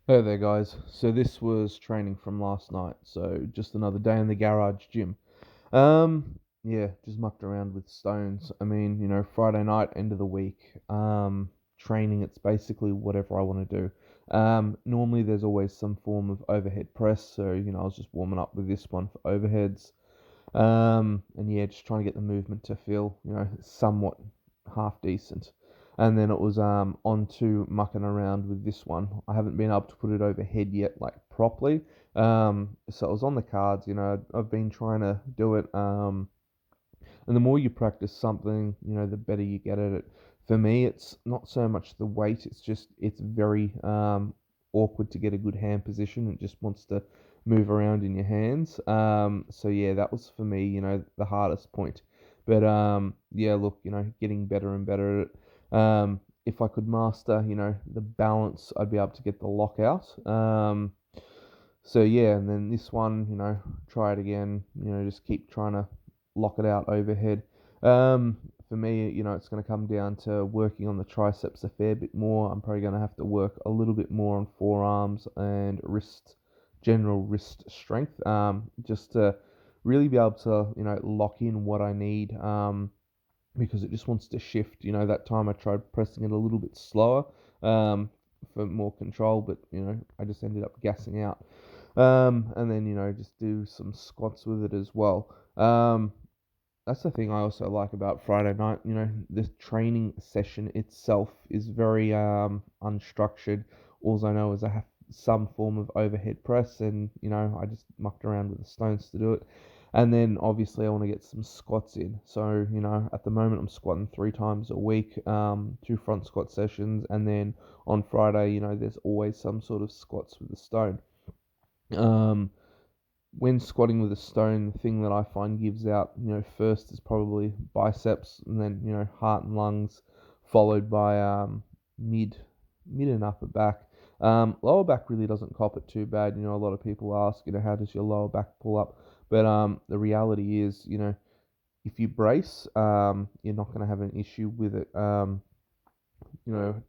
Hey there, guys. So this was training from last night. So just another day in the garage gym. Yeah, just mucked around with stones. I mean, Friday night, end of the week. Training. It's basically whatever I want to do. Normally there's always some form of overhead press. So I was just warming up with this one for overheads. And yeah, just trying to get the movement to feel, somewhat half decent. And then it was on to mucking around with this one. I haven't been able to put it overhead yet, like properly. So it was on the cards. I've been trying to do it. And the more you practice something, the better you get at it. For me, it's not so much the weight, it's very awkward to get a good hand position. It just wants to move around in your hands. So yeah, that was for me, the hardest point. But yeah, look, getting better and better at it. If I could master, the balance, I'd be able to get the lockout. So yeah, and then this one, try it again. Just keep trying to lock it out overhead. For me, it's going to come down to working on the triceps a fair bit more. I'm probably going to have to work a little bit more on forearms and wrist, general wrist strength, just to really be able to, lock in what I need. Because it just wants to shift. That time I tried pressing it a little bit slower, for more control, but I just ended up gassing out. And then just do some squats with it as well. That's the thing I also like about Friday night. The training session itself is very unstructured. All I know is I have some form of overhead press, and I just mucked around with the stones to do it. And then obviously I want to get some squats in. So at the moment I'm squatting 3 times a week, 2 front squat sessions, and then on Friday, there's always some sort of squats with the stone. Um, when squatting with a stone, the thing that I find gives out, first is probably biceps, and then heart and lungs, followed by mid, mid and upper back. Lower back really doesn't cop it too bad. A lot of people ask, how does your lower back pull up? But the reality is, if you brace, you're not going to have an issue with it.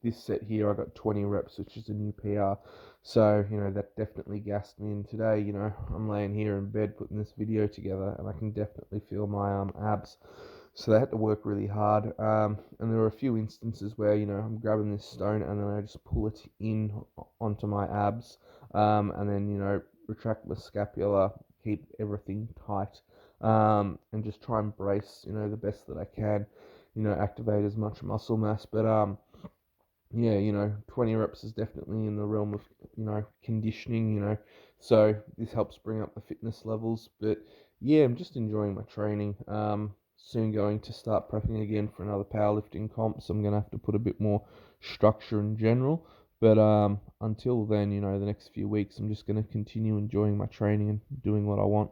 This set here, I got 20 reps, which is a new PR. So, that definitely gassed me. And today, I'm laying here in bed putting this video together, and I can definitely feel my abs. So they had to work really hard. And there were a few instances where, I'm grabbing this stone and then I just pull it in onto my abs, and then, retract my scapula, keep everything tight, and just try and brace, the best that I can, activate as much muscle mass. But, yeah, 20 reps is definitely in the realm of, conditioning, so this helps bring up the fitness levels. But yeah, I'm just enjoying my training. Soon going to start prepping again for another powerlifting comp, so I'm going to have to put a bit more structure in general. But until then, the next few weeks, I'm just going to continue enjoying my training and doing what I want.